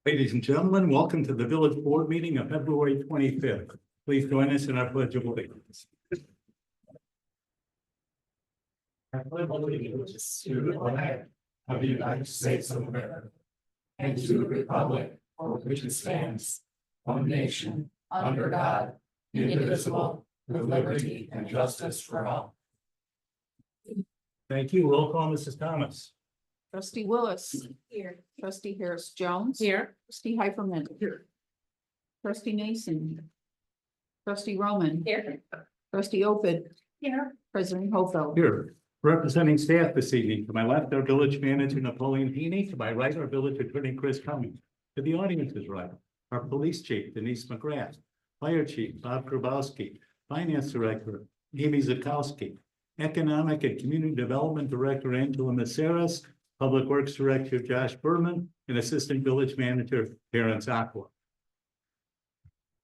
Ladies and gentlemen, welcome to the village board meeting of February 25th. Please join us in our pledge of allegiance. I pledge allegiance to the flag of the United States of America and to the republic for which it stands, one nation, under God, indivisible, with liberty and justice for all. Thank you. Roll call, Mrs. Thomas. Trustee Willis. Here. Trustee Harris Jones. Here. Trustee Hyperman. Here. Trustee Nason. Trustee Roman. Here. Trustee Opid. Here. President Hopel. Here, representing staff this evening, to my left, our village manager Napoleon Heaney, to my right, our village attorney Chris Cummings. To the audience's right, our police chief Denise McGrath, fire chief Bob Grabowski, finance director Amy Zakowski, economic and community development director Angela Maceras, public works director Josh Berman, and assistant village manager Terrence Aqua.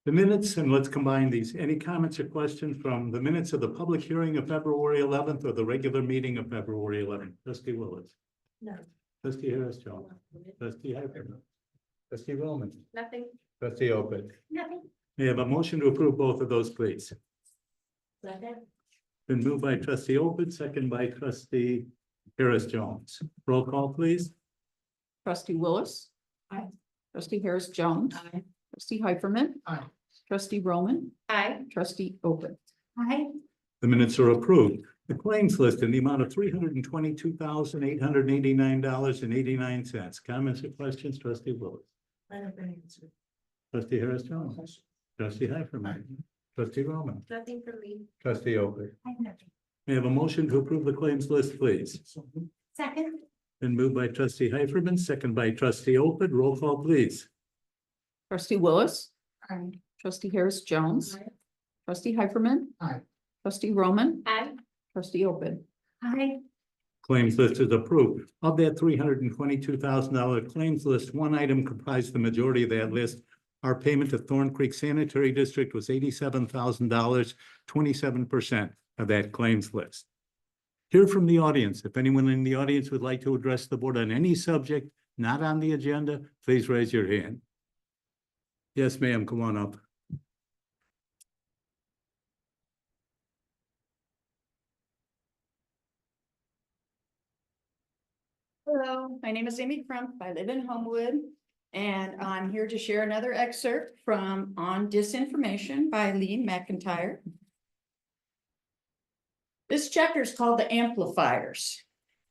The minutes, and let's combine these. Any comments or questions from the minutes of the public hearing of February 11th or the regular meeting of February 11th? Trustee Willis. No. Trustee Harris Jones. Trustee Hyperman. Trustee Roman. Nothing. Trustee Opid. Nothing. May I have a motion to approve both of those, please? Second. Been moved by trustee Opid, second by trustee Harris Jones. Roll call, please. Trustee Willis. Aye. Trustee Harris Jones. Aye. Trustee Hyperman. Aye. Trustee Roman. Aye. Trustee Opid. Aye. The minutes are approved. The claims list in the amount of $322,889.89. Comments or questions, trustee Willis? Trustee Harris Jones. Trustee Hyperman. Trustee Roman. Nothing for me. Trustee Opid. I have nothing. May I have a motion to approve the claims list, please? Second. Been moved by trustee Hyperman, second by trustee Opid. Roll call, please. Trustee Willis. Aye. Trustee Harris Jones. Trustee Hyperman. Aye. Trustee Roman. Aye. Trustee Opid. Aye. Claims list is approved. Of that $322,000 claims list, one item comprised the majority of that list. Our payment to Thorn Creek Sanitary District was $87,000, 27% of that claims list. Hear from the audience. If anyone in the audience would like to address the board on any subject not on the agenda, please raise your hand. Yes, ma'am, come on up. Hello, my name is Amy Crump. I live in Homewood, and I'm here to share another excerpt from On Disinformation by Lee McIntyre. This chapter is called The Amplifiers.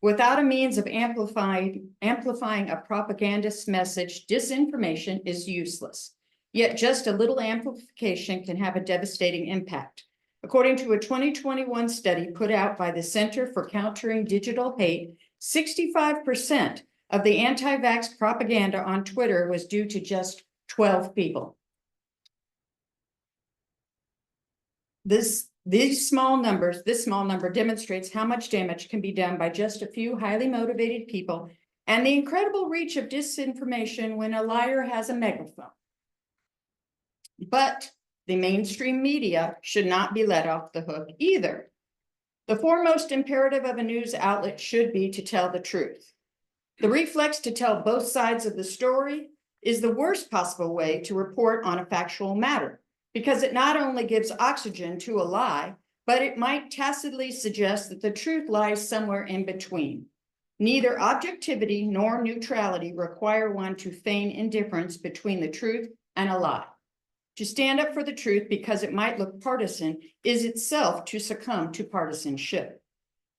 Without a means of amplifying a propagandist message, disinformation is useless. Yet just a little amplification can have a devastating impact. According to a 2021 study put out by the Center for Countering Digital Hate, 65% of the anti-vax propaganda on Twitter was due to just 12 people. This small number demonstrates how much damage can be done by just a few highly motivated people and the incredible reach of disinformation when a liar has a megaphone. But the mainstream media should not be let off the hook either. The foremost imperative of a news outlet should be to tell the truth. The reflex to tell both sides of the story is the worst possible way to report on a factual matter, because it not only gives oxygen to a lie, but it might tacitly suggest that the truth lies somewhere in between. Neither objectivity nor neutrality require one to feign indifference between the truth and a lie. To stand up for the truth because it might look partisan is itself to succumb to partisanship.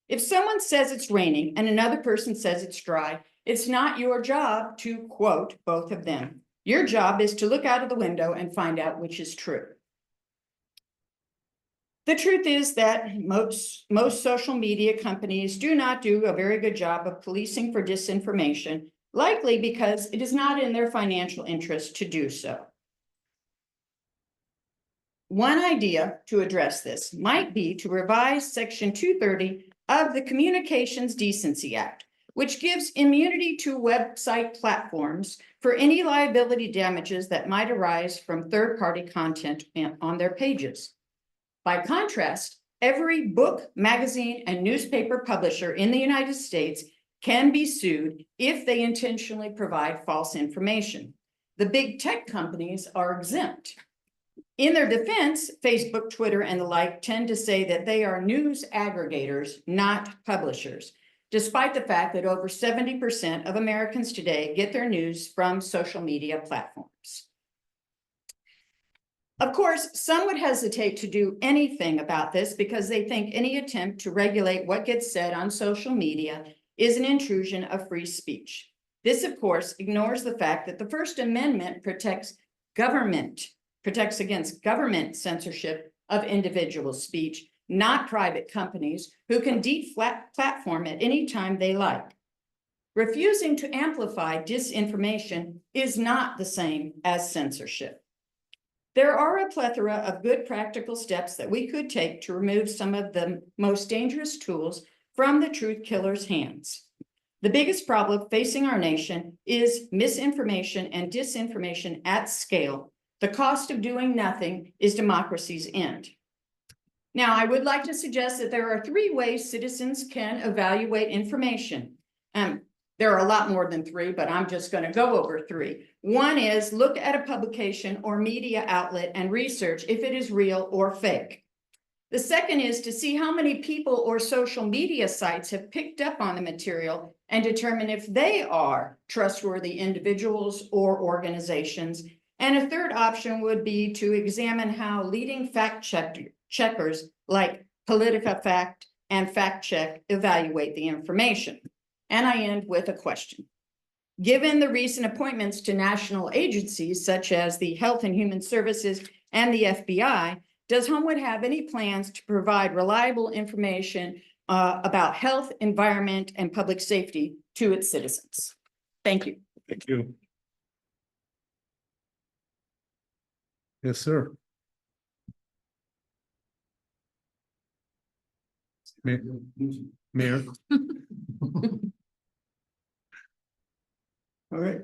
If someone says it's raining and another person says it's dry, it's not your job to quote both of them. Your job is to look out of the window and find out which is true. The truth is that most social media companies do not do a very good job of policing for disinformation, likely because it is not in their financial interest to do so. One idea to address this might be to revise Section 230 of the Communications Decency Act, which gives immunity to website platforms for any liability damages that might arise from third-party content on their pages. By contrast, Every book, magazine, and newspaper publisher in the United States can be sued if they intentionally provide false information. The big tech companies are exempt. In their defense, Facebook, Twitter, and the like tend to say that they are news aggregators, not publishers, despite the fact that over 70% of Americans today get their news from social media platforms. Of course, some would hesitate to do anything about this because they think any attempt to regulate what gets said on social media is an intrusion of free speech. This, of course, ignores the fact that the First Amendment protects against government censorship of individual speech, not private companies who can deplatform at any time they like. Refusing to amplify disinformation is not the same as censorship. There are a plethora of good practical steps that we could take to remove some of the most dangerous tools from the truth killer's hands. The biggest problem facing our nation is misinformation and disinformation at scale. The cost of doing nothing is democracy's end. Now, I would like to suggest that there are 3 ways citizens can evaluate information. There are a lot more than 3, but I'm just going to go over 3. One is look at a publication or media outlet and research if it is real or fake. The second is to see how many people or social media sites have picked up on the material and determine if they are trustworthy individuals or organizations. And a third option would be to examine how leading fact checkers like PolitifaFact and FactCheck evaluate the information. And I end with a question. Given the recent appointments to national agencies such as the Health and Human Services and the FBI, does Homewood have any plans to provide reliable information about health, environment, and public safety to its citizens? Thank you. Thank you. Yes, sir. Mayor. All right.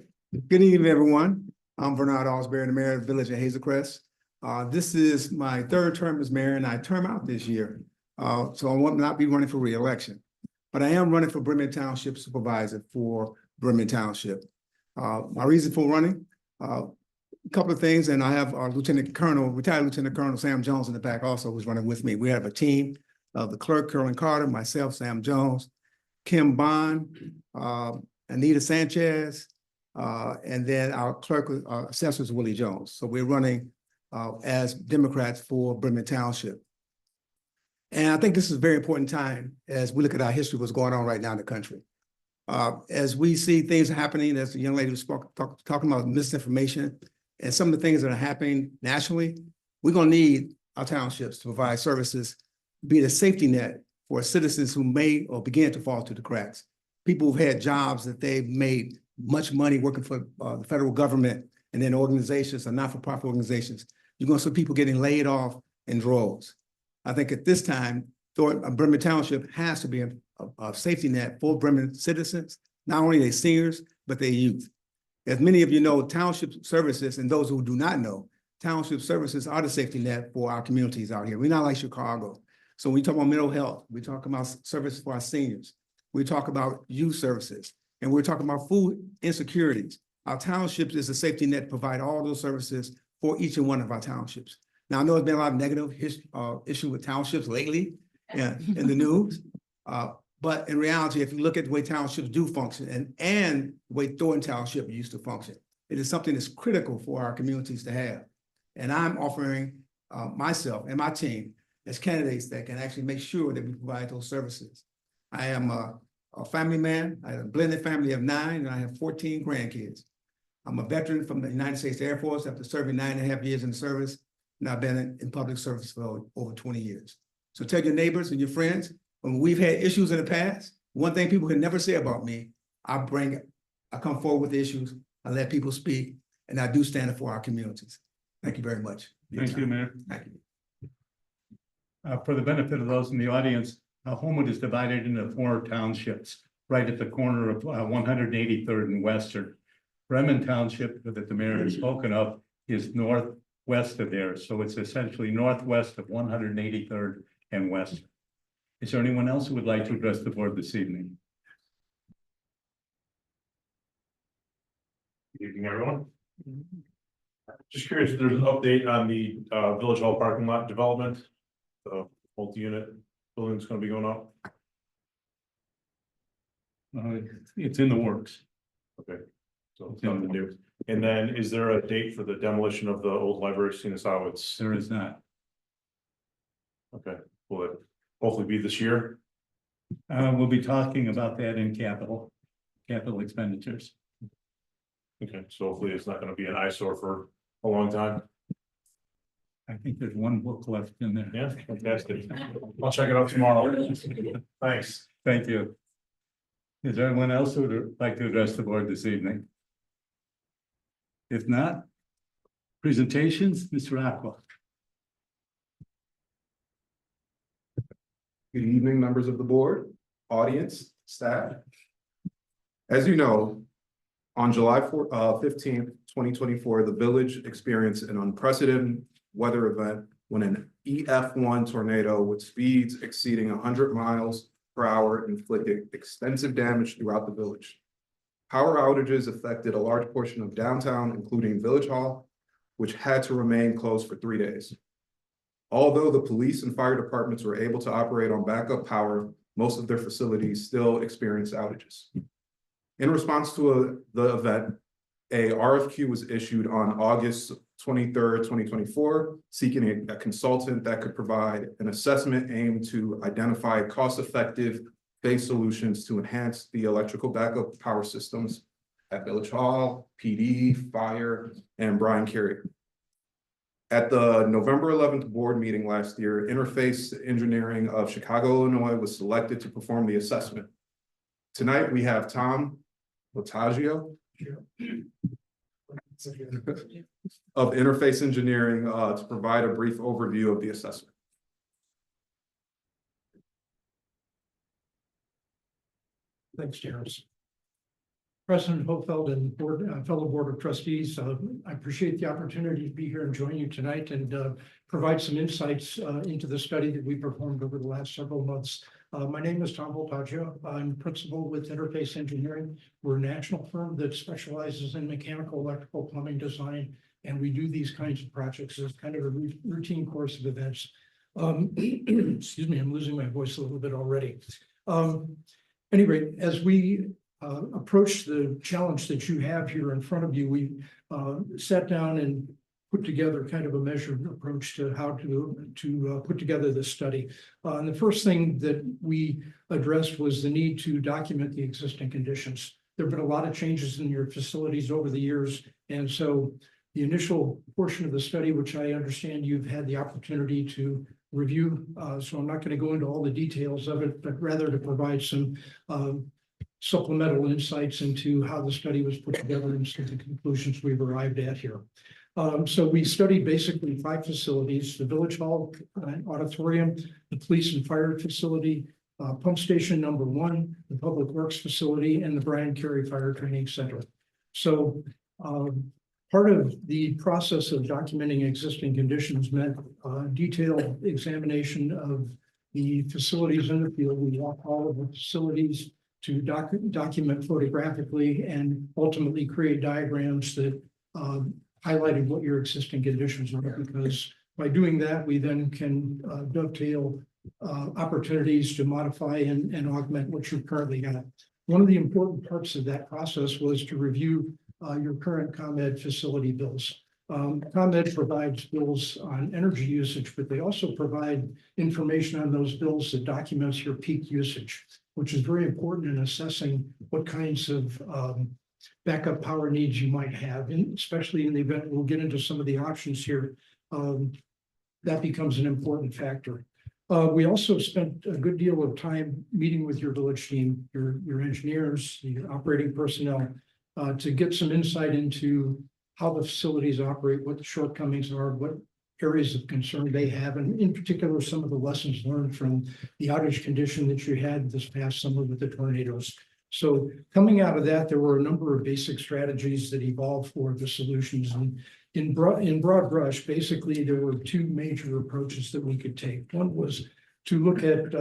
Good evening, everyone. I'm Bernard Alsbury, the mayor of the village of Hazelcrest. This is my 3rd term as mayor, and I term out this year. So I will not be running for re-election, but I am running for Bremen Township Supervisor for Bremen Township. My reason for running, a couple of things, and I have our retired Lieutenant Colonel Sam Jones in the back also who's running with me. We have a team of the clerk, Carolyn Carter, myself, Sam Jones, Kim Bond, Anita Sanchez, and then our clerk, assessors, Willie Jones. So we're running as Democrats for Bremen Township. And I think this is a very important time as we look at our history, what's going on right now in the country. As we see things happening, as the young lady was talking about misinformation and some of the things that are happening nationally, we're going to need our townships to provide services, be it a safety net for citizens who may or begin to fall through the cracks. People who've had jobs that they've made much money working for the federal government and then organizations or not-for-profit organizations. You're going to see people getting laid off in droves. I think at this time, Bremen Township has to be a safety net for Bremen citizens, not only their seniors, but their youth. As many of you know, township services, and those who do not know, township services are the safety net for our communities out here. We're not like Chicago. So when we talk about mental health, we talk about services for our seniors. We talk about youth services, and we're talking about food insecurities. Our townships is a safety net to provide all those services for each and one of our townships. Now, I know there's been a lot of negative issue with townships lately in the news, but in reality, if you look at the way townships do function and the way Thornton Township used to function, it is something that's critical for our communities to have. And I'm offering myself and my team as candidates that can actually make sure that we provide those services. I am a family man. I have a blended family of 9, and I have 14 grandkids. I'm a veteran from the United States Air Force after serving 9.5 years in the service, and I've been in public service for over 20 years. So tell your neighbors and your friends, when we've had issues in the past, one thing people can never say about me, I come forward with issues, I let people speak, and I do stand up for our communities. Thank you very much. Thank you, Mayor. Thank you. For the benefit of those in the audience, Homewood is divided into 4 townships, right at the corner of 183rd and Western. Bremen Township, that the mayor has spoken of, is northwest of there. So it's essentially northwest of 183rd and west. Is there anyone else who would like to address the board this evening? Good evening, everyone. Just curious if there's an update on the Village Hall parking lot development. The multi-unit building's gonna be going up. It's in the works. Okay. So it's nothing new. And then is there a date for the demolition of the old library, seeing as how it's, There is not. okay, will it hopefully be this year? We'll be talking about that in capital expenditures. Okay, so hopefully it's not gonna be an eyesore for a long time. I think there's one book left in there. Yeah, fantastic. I'll check it out tomorrow. Thanks. Thank you. Is there anyone else who would like to address the board this evening? If not, presentations, Mr. Aqua. Good evening, members of the board, audience, staff. As you know, on July 15th, 2024, the village experienced an unprecedented weather event when an EF1 tornado with speeds exceeding 100 miles per hour inflicted extensive damage throughout the village. Power outages affected a large portion of downtown, including Village Hall, which had to remain closed for 3 days. Although the police and fire departments were able to operate on backup power, most of their facilities still experienced outages. In response to the event, a RFQ was issued on August 23rd, 2024, seeking a consultant that could provide an assessment aimed to identify cost-effective phase solutions to enhance the electrical backup power systems at Village Hall, PD, Fire, and Brian Carey. At the November 11th board meeting last year, Interface Engineering of Chicago, Illinois was selected to perform the assessment. Tonight, we have Tom Lotagio of Interface Engineering to provide a brief overview of the assessment. Thanks, Terrence. President Hofeld and fellow Board of Trustees, I appreciate the opportunity to be here and join you tonight and provide some insights into the study that we performed over the last several months. My name is Tom Voltaggio. I'm principal with Interface Engineering. We're a national firm that specializes in mechanical, electrical, plumbing design, and we do these kinds of projects as kind of a routine course of events. Excuse me, I'm losing my voice a little bit already. Anyway, as we approach the challenge that you have here in front of you, we sat down and put together kind of a measured approach to how to put together this study. And the first thing that we addressed was the need to document the existing conditions. There have been a lot of changes in your facilities over the years. And so the initial portion of the study, which I understand you've had the opportunity to review, so I'm not going to go into all the details of it, but rather to provide some supplemental insights into how the study was put together and some of the conclusions we've arrived at here. So we studied basically 5 facilities: the Village Hall auditorium, the police and fire facility, pump station number 1, the public works facility, and the Brian Carey Fire Training Center. So part of the process of documenting existing conditions meant detailed examination of the facilities in the field. We walked all of the facilities to document photographically and ultimately create diagrams that highlighted what your existing conditions are, because by doing that, we then can dovetail opportunities to modify and augment what you currently have. One of the important parts of that process was to review your current ComEd facility bills. ComEd provides bills on energy usage, but they also provide information on those bills that documents your peak usage, which is very important in assessing what kinds of backup power needs you might have, and especially in the event we'll get into some of the options here. That becomes an important factor. We also spent a good deal of time meeting with your village team, your engineers, your operating personnel, to get some insight into how the facilities operate, what the shortcomings are, what areas of concern they have, and in particular, some of the lessons learned from the outage condition that you had this past summer with the tornadoes. So coming out of that, there were a number of basic strategies that evolved for the solutions. And in broad brush, basically, there were 2 major approaches that we could take. One was to look at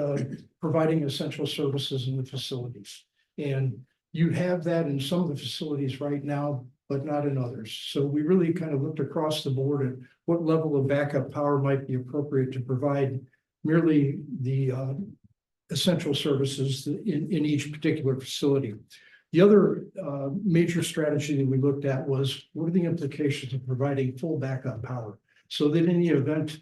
providing essential services in the facilities. And you have that in some of the facilities right now, but not in others. So we really kind of looked across the board at what level of backup power might be appropriate to provide merely the essential services in each particular facility. The other major strategy that we looked at was what are the implications of providing full backup power? So that in the event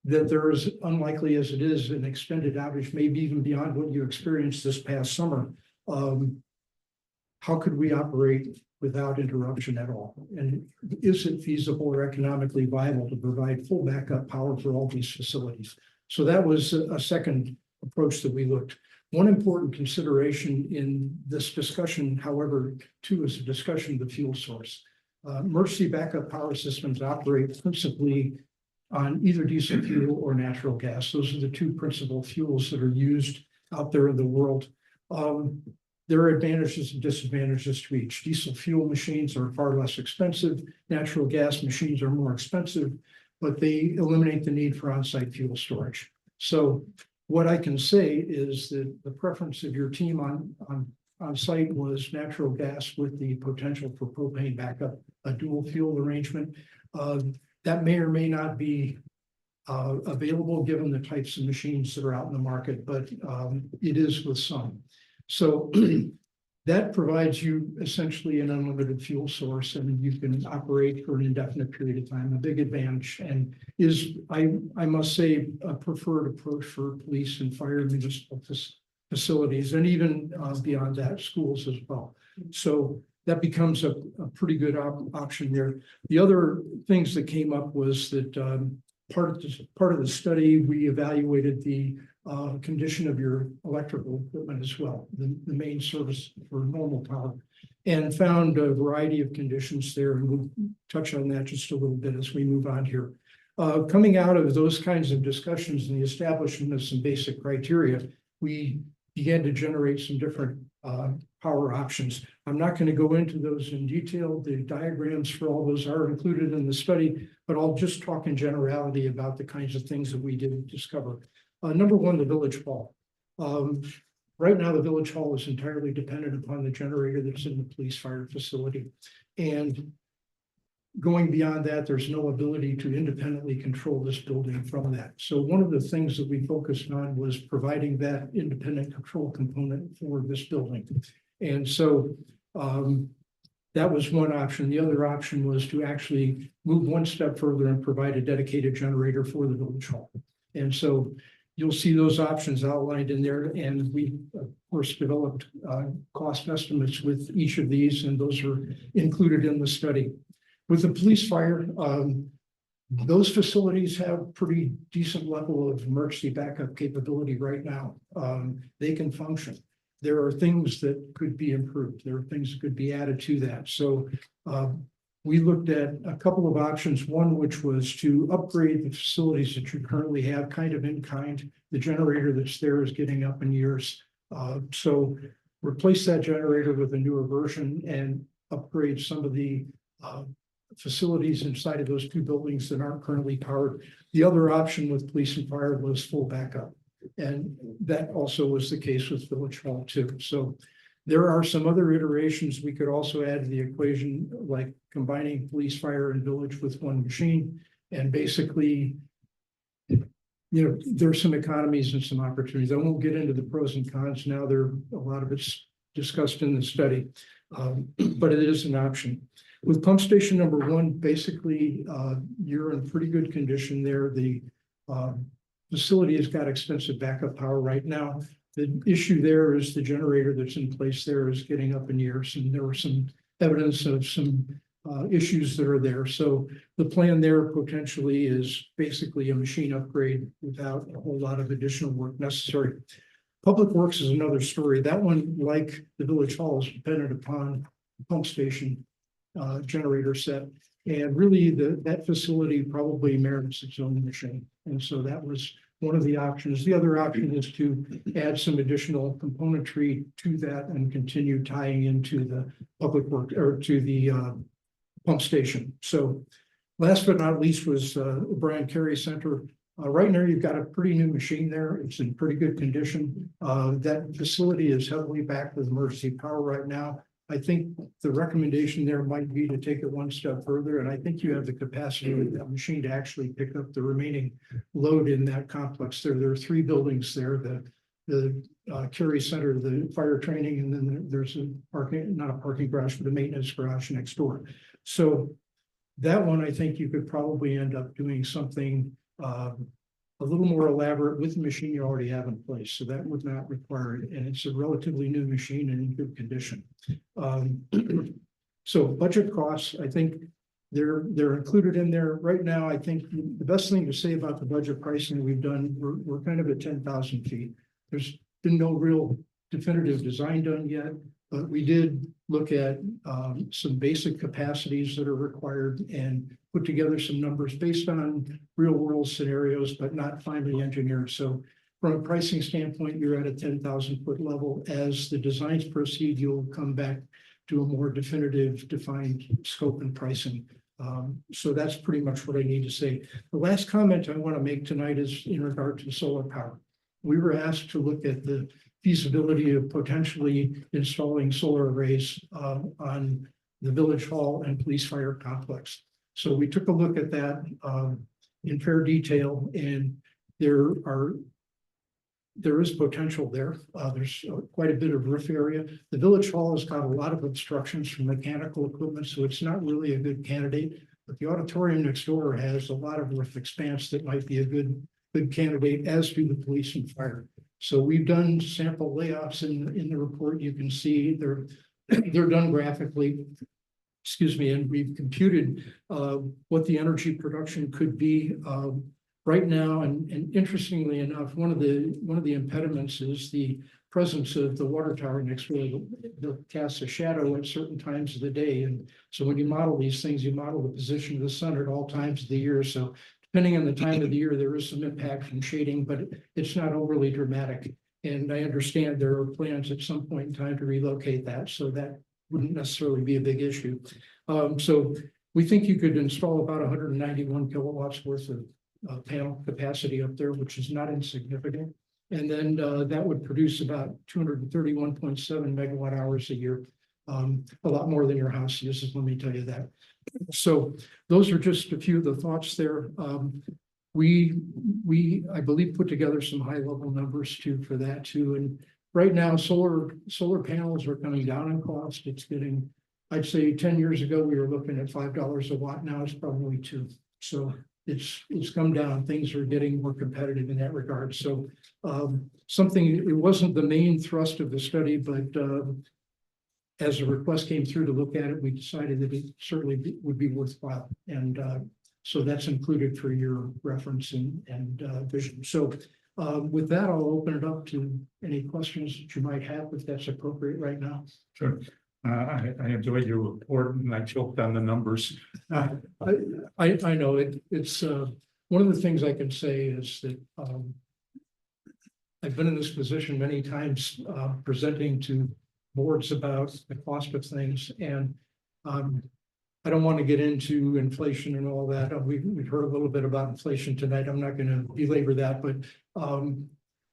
that there is, unlikely as it is, an extended outage, maybe even beyond what you experienced this past summer, how could we operate without interruption at all? And is it feasible or economically viable to provide full backup power for all these facilities? So that was a second approach that we looked. One important consideration in this discussion, however, too, is a discussion of the fuel source. Emergency backup power systems operate principally on either diesel fuel or natural gas. Those are the two principal fuels that are used out there in the world. There are advantages and disadvantages to each. Diesel fuel machines are far less expensive. Natural gas machines are more expensive, but they eliminate the need for on-site fuel storage. So what I can say is that the preference of your team on site was natural gas with the potential for propane backup, a dual fuel arrangement. That may or may not be available given the types of machines that are out in the market, but it is with some. So that provides you essentially an unlimited fuel source, and you can operate for an indefinite period of time, a big advantage, and is, I must say, a preferred approach for police and fire municipal facilities, and even beyond that, schools as well. So that becomes a pretty good option there. The other things that came up was that part of the study, we evaluated the condition of your electrical equipment as well, the main service for normal power, and found a variety of conditions there. And we'll touch on that just a little bit as we move on here. Coming out of those kinds of discussions and the establishment of some basic criteria, we began to generate some different power options. I'm not going to go into those in detail. The diagrams for all those are included in the study, but I'll just talk in generality about the kinds of things that we did discover. Number one, the village hall. Right now, the village hall is entirely dependent upon the generator that's in the police fire facility. And going beyond that, there's no ability to independently control this building from that. So one of the things that we focused on was providing that independent control component for this building. And so that was one option. The other option was to actually move one step further and provide a dedicated generator for the village hall. And so you'll see those options outlined in there. And we, of course, developed cost estimates with each of these, and those are included in the study. With the police fire, those facilities have pretty decent level of emergency backup capability right now. They can function. There are things that could be improved. There are things that could be added to that. So we looked at a couple of options, one which was to upgrade the facilities that you currently have kind of in kind. The generator that's there is getting up in years. So replace that generator with a newer version and upgrade some of the facilities inside of those two buildings that aren't currently powered. The other option with police and fire was full backup. And that also was the case with Village Hall too. So there are some other iterations we could also add to the equation, like combining police, fire, and village with one machine. And basically, there's some economies and some opportunities. I won't get into the pros and cons now. A lot of it's discussed in the study, but it is an option. With pump station number one, basically, you're in pretty good condition there. The facility has got expensive backup power right now. The issue there is the generator that's in place there is getting up in years, and there was some evidence of some issues that are there. So the plan there potentially is basically a machine upgrade without a whole lot of additional work necessary. Public Works is another story. That one, like the Village Hall, is dependent upon pump station generator set. And really that facility probably merits its own machine. And so that was one of the options. The other option is to add some additional componentry to that and continue tying into the public work or to the pump station. So last but not least was Brian Carey Center. Right now, you've got a pretty new machine there. It's in pretty good condition. That facility is heavily backed with emergency power right now. I think the recommendation there might be to take it one step further, and I think you have the capacity with that machine to actually pick up the remaining load in that complex. There are 3 buildings there, the Carey Center, the fire training, and then there's a parking, not a parking garage, but a maintenance garage next door. So that one, I think you could probably end up doing something a little more elaborate with the machine you already have in place, so that would not require it, and it's a relatively new machine and in good condition. So budget costs, I think they're included in there. Right now, I think the best thing to say about the budget pricing we've done, we're kind of at 10,000 feet. There's been no real definitive design done yet, but we did look at some basic capacities that are required and put together some numbers based on real world scenarios, but not finely engineered. So from a pricing standpoint, you're at a 10,000 foot level. As the designs proceed, you'll come back to a more definitive defined scope and pricing. So that's pretty much what I need to say. The last comment I want to make tonight is in regard to solar power. We were asked to look at the feasibility of potentially installing solar arrays on the village hall and police fire complex. So we took a look at that in fair detail, and there is potential there. There's quite a bit of roof area. The village hall has got a lot of obstructions from mechanical equipment, so it's not really a good candidate. But the auditorium next door has a lot of roof expanse that might be a good candidate, as do the police and fire. So we've done sample layouts in the report. You can see they're done graphically. Excuse me, and we've computed what the energy production could be right now. And interestingly enough, one of the impediments is the presence of the water tower next door that casts a shadow at certain times of the day. And so when you model these things, you model the position of the sun at all times of the year. So depending on the time of the year, there is some impact from shading, but it's not overly dramatic. And I understand there are plans at some point in time to relocate that, so that wouldn't necessarily be a big issue. So we think you could install about 191 kilowatts worth of panel capacity up there, which is not insignificant. And then that would produce about 231.7 megawatt hours a year, a lot more than your house uses, let me tell you that. So those are just a few of the thoughts there. We, I believe, put together some high level numbers too for that too. And right now, solar panels are coming down in cost. It's getting, I'd say 10 years ago, we were looking at $5 a watt. Now it's probably $2. So it's come down. Things are getting more competitive in that regard. So it wasn't the main thrust of the study, but as a request came through to look at it, we decided that it certainly would be worthwhile. And so that's included for your reference and vision. So with that, I'll open it up to any questions that you might have, if that's appropriate right now. Sure. I enjoyed your report and I choked on the numbers. I know it's one of the things I can say is that I've been in this position many times presenting to boards about the cost of things, and I don't want to get into inflation and all that. We've heard a little bit about inflation tonight. I'm not going to belabor that, but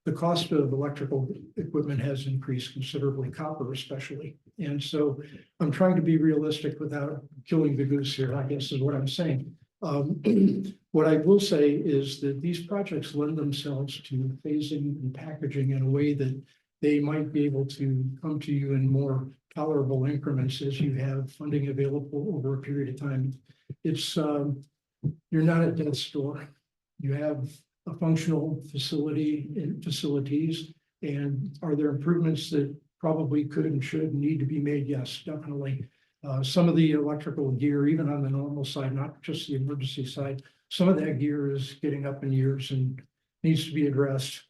the cost of electrical equipment has increased considerably, copper especially. And so I'm trying to be realistic without killing the goose here, I guess is what I'm saying. What I will say is that these projects lend themselves to phasing and packaging in a way that they might be able to come to you in more tolerable increments as you have funding available over a period of time. It's you're not a dead store. You have a functional facility and facilities. And are there improvements that probably could and should need to be made? Yes, definitely. Some of the electrical gear, even on the normal side, not just the emergency side, some of that gear is getting up in years and needs to be addressed.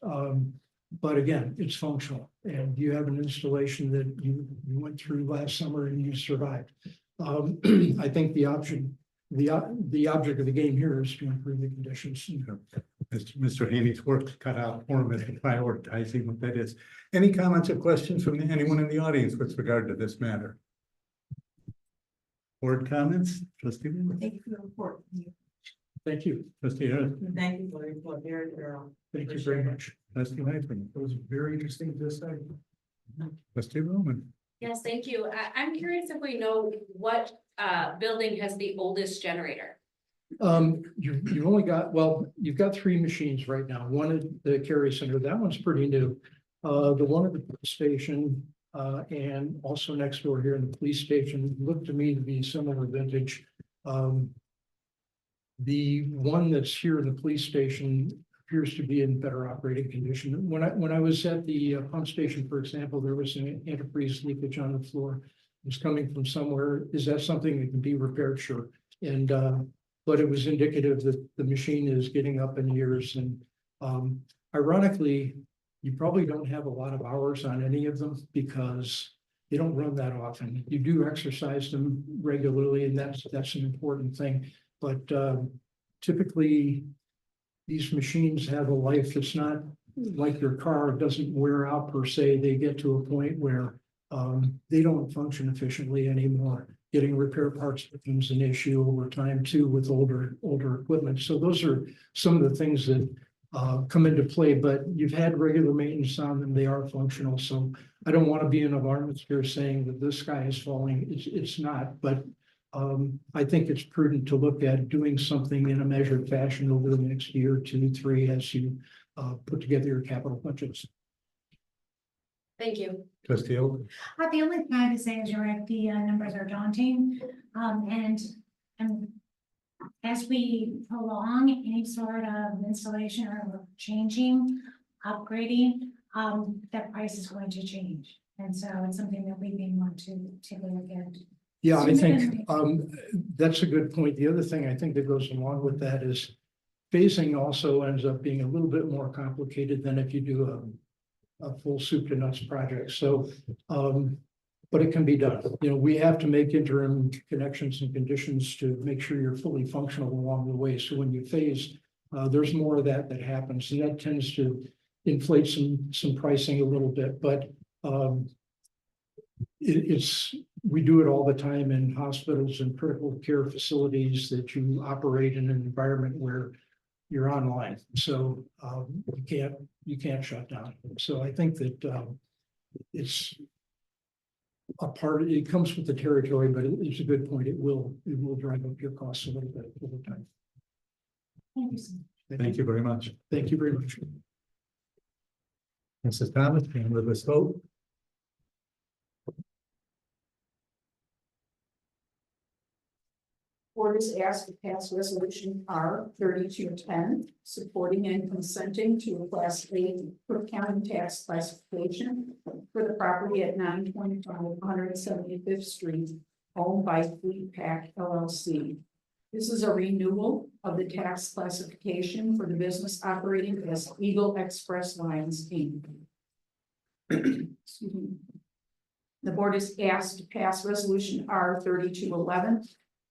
But again, it's functional, and you have an installation that you went through last summer and you survived. I think the object of the game here is to improve the conditions. Mr. Haney's work cut out for him as to prioritizing what that is. Any comments or questions from anyone in the audience with regard to this matter? Board comments, trustee? Thank you for the report. Thank you. Trustee Harris, Thank you for your report, very thorough. Thank you very much. trustee Latham, It was very interesting to say. trustee Roman. Yes, thank you. I'm curious if we know what building has the oldest generator? You've only got, well, you've got three machines right now. One at the Carry Center, that one's pretty new. The one at the police station, and also next door here in the police station, looked to me to be similar vintage. The one that's here in the police station appears to be in better operating condition. When I was at the pump station, for example, there was an antifreeze leakage on the floor. It was coming from somewhere. Is that something that can be repaired? Sure. And, but it was indicative that the machine is getting up in years, and, ironically, you probably don't have a lot of hours on any of them because they don't run that often. You do exercise them regularly, and that's an important thing. But typically, these machines have a life that's not like your car. It doesn't wear out per se. They get to a point where they don't function efficiently anymore. Getting repair parts becomes an issue over time too with older equipment. So those are some of the things that come into play, but you've had regular maintenance on them. They are functional. So I don't want to be an alarmist here saying that the sky is falling. It's not, but I think it's prudent to look at doing something in a measured fashion over the next year, 2, 3, as you put together your capital budgets. Thank you. Trustee Oak, The only thing I have to say is you're right, the numbers are daunting. And as we prolong any sort of installation or changing, upgrading, that price is going to change. And so it's something that we may want to take a look at. Yeah, I Sooner think that's a good point. The other thing I think that goes along with that is phasing also ends up being a little bit more complicated than if you do a full soup to nuts project. So, but it can be done. You know, we have to make interim connections and conditions to make sure you're fully functional along the way. So when you phase, there's more of that happens, and that tends to inflate some pricing a little bit, but we do it all the time in hospitals and critical care facilities that you operate in an environment where you're online. So you can't shut down. So I think that it's a part, it comes with the territory, but it's a good point. It will drive up your costs a little bit over time. Thank you so much. thank you very much. Thank you very much. Mrs. Thomas, can we let's vote? Board is asked to pass resolution R 3210, supporting and consenting to a class A Cook County tax classification for the property at 925 175th Street, owned by Fleet Pack LLC. This is a renewal of the tax classification for the business operating as Eagle Express Lines, Inc. Excuse me. The board is asked to pass resolution R 3211,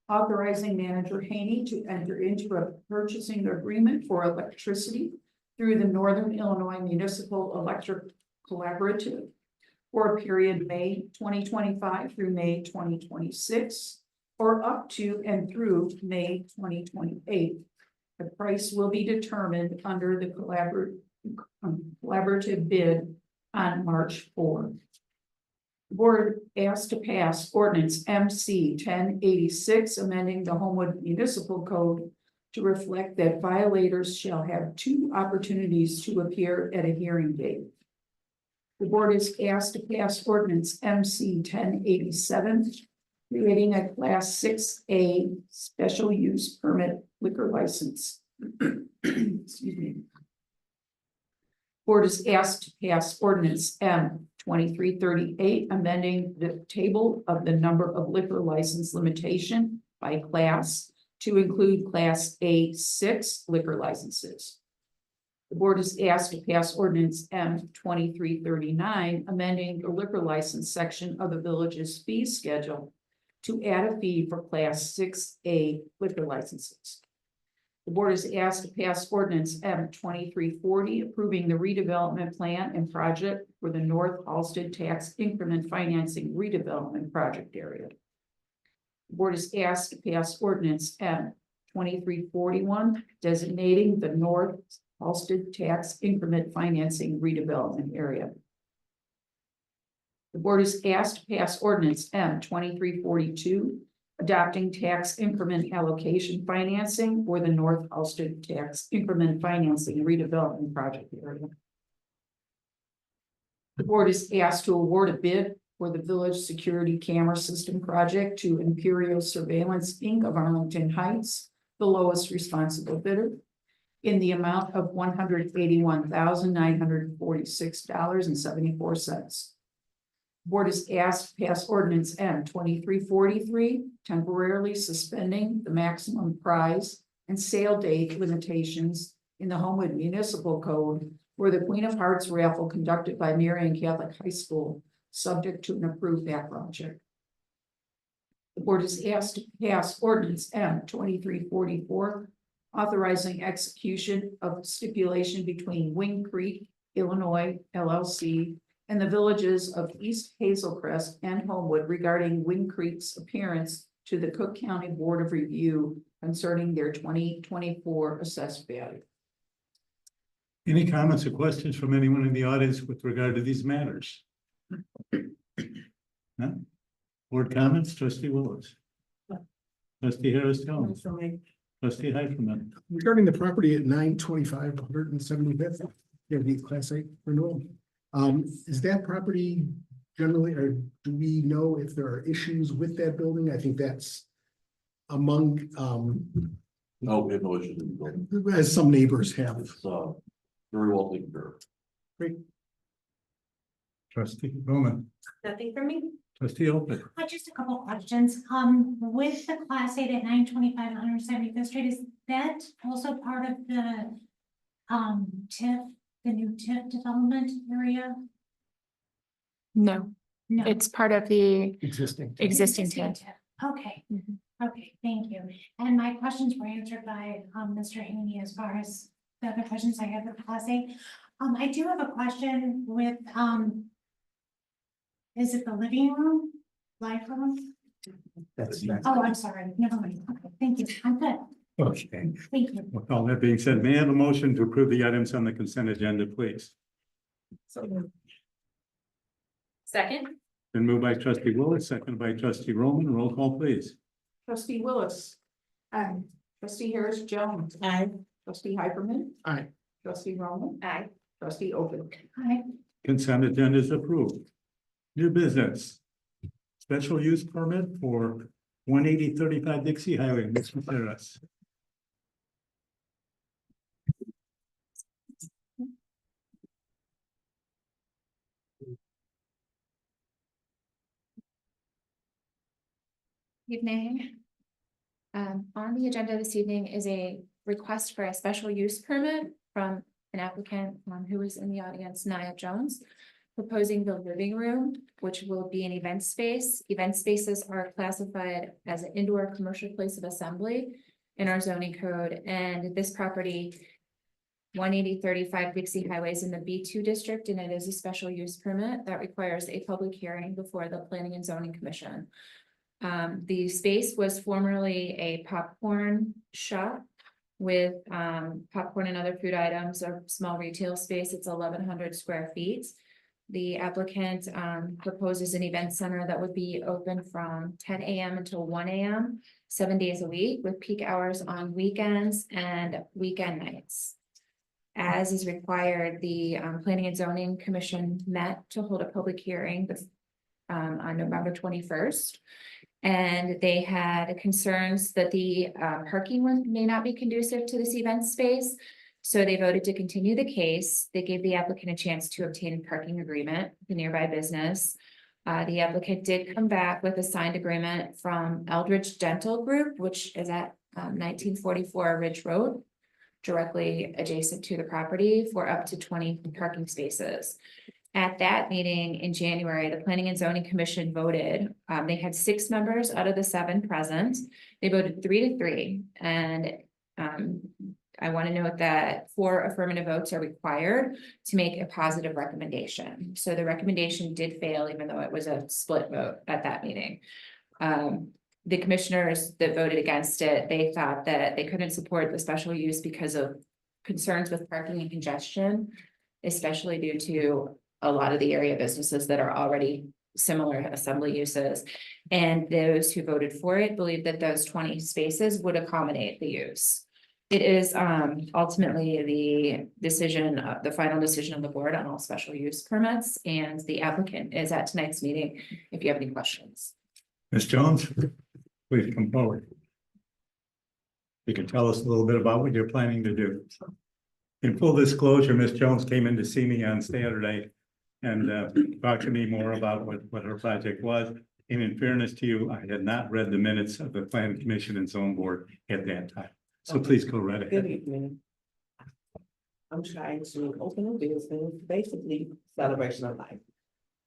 authorizing manager Haney to enter into a purchasing agreement for electricity through the Northern Illinois Municipal Electric Collaborative for a period May 2025 through May 2026, or up to and through May 2028. The price will be determined under the collaborative bid on March 4th. The board asked to pass ordinance MC 1086, amending the Homewood Municipal Code to reflect that violators shall have 2 opportunities to appear at a hearing date. The board is asked to pass ordinance MC 1087, creating a Class 6A special use permit liquor license. Excuse me. Board is asked to pass ordinance M 2338, amending the table of the number of liquor license limitation by class to include Class A6 liquor licenses. The board is asked to pass ordinance M 2339, amending the liquor license section of the village's fee schedule to add a fee for Class 6A liquor licenses. The board is asked to pass ordinance M 2340, approving the redevelopment plan and project for the North Halsted Tax Increment Financing Redevelopment Project area. The board is asked to pass ordinance M 2341, designating the North Halsted Tax Increment Financing Redevelopment Area. The board is asked to pass ordinance M 2342, adopting tax increment allocation financing for the North Halsted Tax Increment Financing Redevelopment Project area. The board is asked to award a bid for the village security camera system project to Imperial Surveillance Inc. of Arlington Heights, the lowest responsible bidder, in the amount of $181,946.74. Board is asked to pass ordinance M 2343, temporarily suspending the maximum prize and sale date limitations in the Homewood Municipal Code for the Queen of Hearts raffle conducted by Marian Catholic High School, subject to an approved background check. The board is asked to pass ordinance M 2344, authorizing execution of stipulation between Wing Creek, Illinois LLC and the villages of East Hazelcrest and Homewood regarding Wing Creek's appearance to the Cook County Board of Review concerning their 2024 assessed value. Any comments or questions from anyone in the audience with regard to these matters? No? Board comments, trustee Willis. Trustee Harris Jones. Trustee Heiferman. Regarding the property at 925 175th, the Class A renewal. Is that property generally, or do we know if there are issues with that building? I think that's among, No, we have no issues with the building. as some neighbors have. It's very well taken care of. Trustee Roman. Nothing from me? Trustee Open. Just a couple questions. With the Class 8 at 925 175th Street, is that also part of the TIF, the new TIF development area? No, No. it's part of the Existing. existing tent. Okay, Mhm. okay, thank you. And my questions were answered by Mr. Haney as far as the other questions I had with Class 8. I do have a question with is it the living room? Life room? That's Oh, I'm sorry, never mind. Okay, thank you. I'm good. Okay. Thank you. With all that being said, may I have a motion to approve the items on the consent agenda, please? Second? Been moved by trustee Willis, seconded by trustee Roman. Roll call, please. Trustee Willis. Aye. Trustee Harris Jones. Aye. Trustee Hyperman. Aye. Trustee Roman. Aye. Trustee Open. Hi. Consent agenda is approved. New business. Special use permit for 18035 Dixie Highway, Ms. Maderas. Evening. On the agenda this evening is a request for a special use permit from an applicant who is in the audience, Nia Jones, proposing the living room, which will be an event space. Event spaces are classified as an indoor commercial place of assembly in our zoning code, and this property 18035 Dixie Highway is in the B2 district, and it is a special use permit that requires a public hearing before the Planning and Zoning Commission. The space was formerly a popcorn shop with popcorn and other food items, a small retail space. It's 1,100 square feet. The applicant proposes an event center that would be open from 10 a.m. until 1 a.m., 7 days a week, with peak hours on weekends and weekend nights. As is required, the Planning and Zoning Commission met to hold a public hearing on November 21st. And they had concerns that the parking may not be conducive to this event space. So they voted to continue the case. They gave the applicant a chance to obtain a parking agreement with the nearby business. The applicant did come back with a signed agreement from Eldridge Dental Group, which is at 1944 Ridge Road, directly adjacent to the property, for up to 20 parking spaces. At that meeting in January, the Planning and Zoning Commission voted, they had 6 members out of the 7 present. They voted 3-3. And I want to note that 4 affirmative votes are required to make a positive recommendation. So the recommendation did fail, even though it was a split vote at that meeting. the commissioners that voted against it, they thought that they couldn't support the special use because of concerns with parking and congestion, especially due to a lot of the area businesses that are already similar assembly uses. And those who voted for it believe that those 20 spaces would accommodate the use. It is ultimately the decision, the final decision of the board on all special use permits, and the applicant is at tonight's meeting if you have any questions. Ms. Jones, please come forward. You can tell us a little bit about what you're planning to do. In full disclosure, Ms. Jones came in to see me on Saturday and talked to me more about what her project was. And in fairness to you, I had not read the minutes of the Planning Commission and Zone Board at that time. So please go right Good ahead. evening. I'm trying to open a business, basically celebration of life.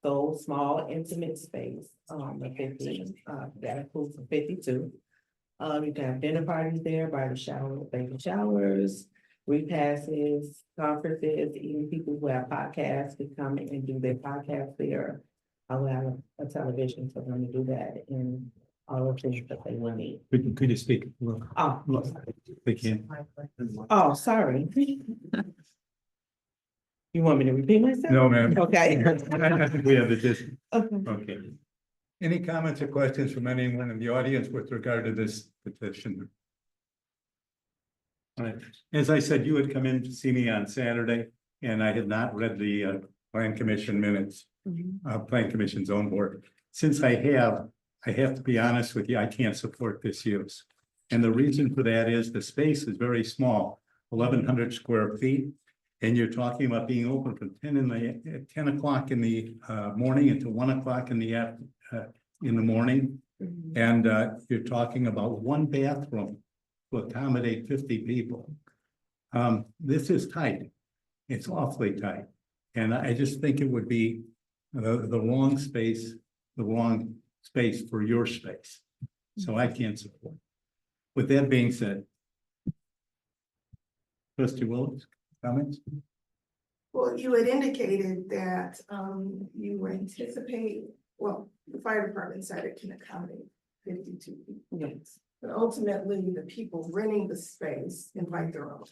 So small, intimate space, the 50, that includes 52. You can have dinner parties there, bridal shower, baby showers, repasses, conferences, even people who have podcasts could come in and do their podcast there. I will have a television for them to do that and all the things that they will need. Could you speak? Oh, They can. oh, sorry. You want me to repeat myself? No, ma'am. Okay. I think we have the gist. Okay. Okay. Any comments or questions from anyone in the audience with regard to this petition? All right, as I said, you had come in to see me on Saturday, and I had not read the Plan Commission minutes, Plan Commission's own board. Since I have to be honest with you, I can't support this use. And the reason for that is the space is very small, 1,100 square feet. And you're talking about being open from 10 o'clock in the morning until 1 o'clock in the morning. And you're talking about one bathroom to accommodate 50 people. This is tight. It's awfully tight. And I just think it would be the wrong space for your space. So I can't support. With that being said. Trustee Willis, comments? Well, you had indicated that you anticipate, well, the fire department said it can accommodate 52 people. Yes, But ultimately, the people renting the space invite their own.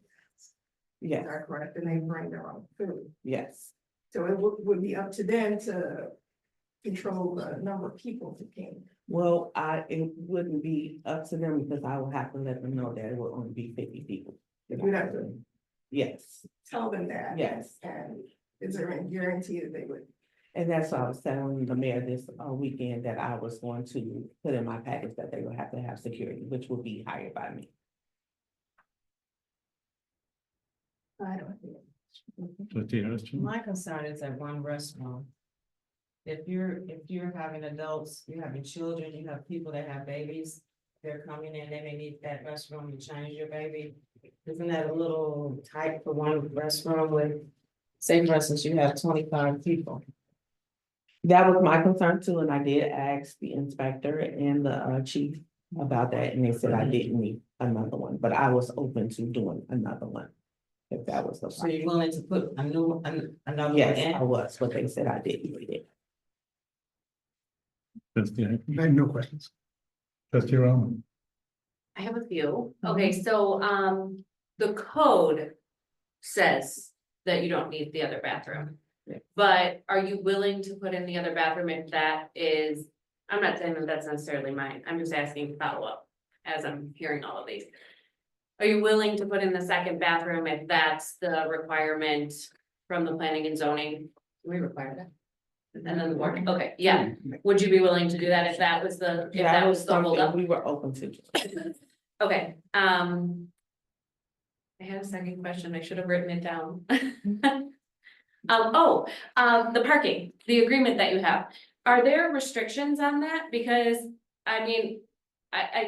yes, Is that correct? And they bring their own food. yes. So it would be up to them to control the number of people who came. Well, it wouldn't be up to them because I would have to let them know that it would only be 50 people. You'd have to Yes, tell them that. yes. And is there any guarantee that they would? And that's why I was telling the mayor this weekend that I was going to put in my package that they would have to have security, which would be hired by me. I don't think. Trustee Harrison? My concern is at one restaurant. If you're having adults, you're having children, you have people that have babies, they're coming in, they may need that restroom to change your baby. Isn't that a little tight for one restroom with, say for instance, you have 25 people? That was my concern too, and I did ask the inspector and the chief about that, and they said I didn't need another one, but I was open to doing another one. If that was the. So you're willing to put another one Yes, in? I was, but they said I didn't need it. Trustee Harrison? I have no questions. Trustee Roman? I have a few. Okay, so, the code says that you don't need the other bathroom. Yeah. But are you willing to put in the other bathroom if that is, I'm not saying that that's necessarily mine, I'm just asking follow up as I'm hearing all of these. Are you willing to put in the second bathroom if that's the requirement from the planning and zoning? Do we require that? And then the board, okay, yeah, would you be willing to do that if that was the, if that was the something holdup? we were open to. Okay, I had a second question, I should have written it down. The parking, the agreement that you have, are there restrictions on that? Because, I mean,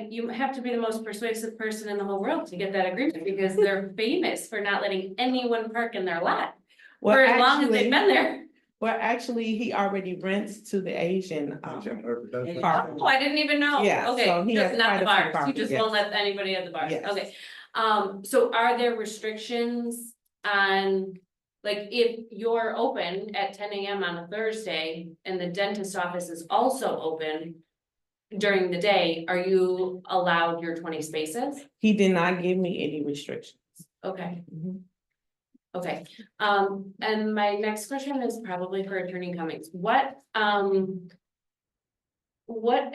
you have to be the most persuasive person in the whole world to get that agreement, because they're famous for not letting anyone park in their lot. Well, For as long as actually- they've been there. Well, actually, he already rents to the Asian. park. Oh, I didn't even know. Yeah, Okay, so he just has not the quite a few bars, you parking, just won't let anybody at the bars, Yes. okay. So are there restrictions on, like, if you're open at 10 AM on a Thursday and the dentist office is also open, during the day, are you allowed your 20 spaces? He did not give me any restrictions. Okay. Okay, and my next question is probably for Attorney Cummings. What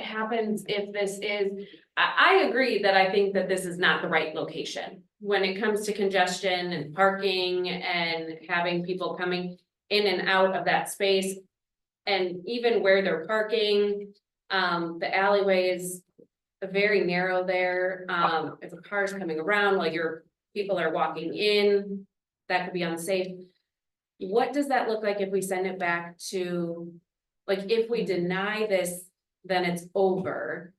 happens if this is, I agree that I think that this is not the right location. When it comes to congestion and parking and having people coming in and out of that space. And even where they're parking, the alleyway is very narrow there. If a car is coming around while people are walking in, that could be unsafe. What does that look like if we send it back to, like, if we deny this, then it's over.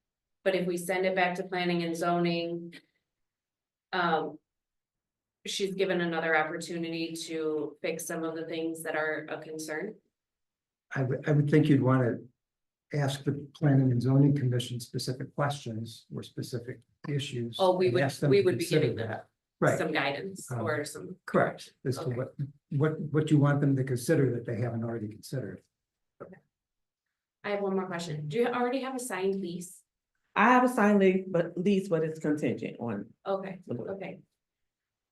But if we send it back to planning and zoning, she's given another opportunity to fix some of the things that are a concern. I would think you'd want to ask the planning and zoning commission specific questions or specific issues. Oh, we and would- ask them we to would be consider giving them that. Right, Some guidance or some. correct, as to Okay. what you want them to consider that they haven't already considered. I have one more question. Do you already have a signed lease? I have a signed lease, but it's contingent on. Okay, okay.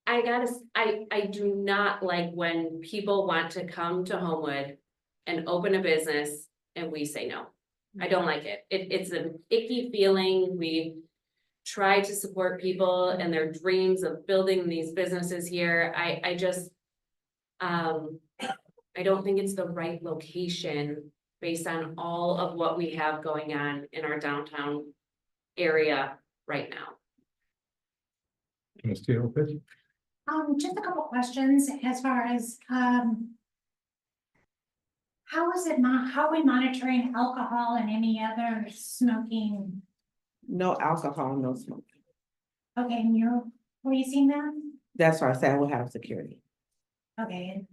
I do not like when people want to come to Homewood and open a business and we say no. I don't like it. It's an icky feeling. We try to support people and their dreams of building these businesses here. I just, I don't think it's the right location based on all of what we have going on in our downtown area right now. Trustee Lopez? Just a couple questions as far as, how is it how are we monitoring alcohol and any other smoking? No alcohol, no smoking. Okay, and you're policing them? That's why I said I will have security. Okay,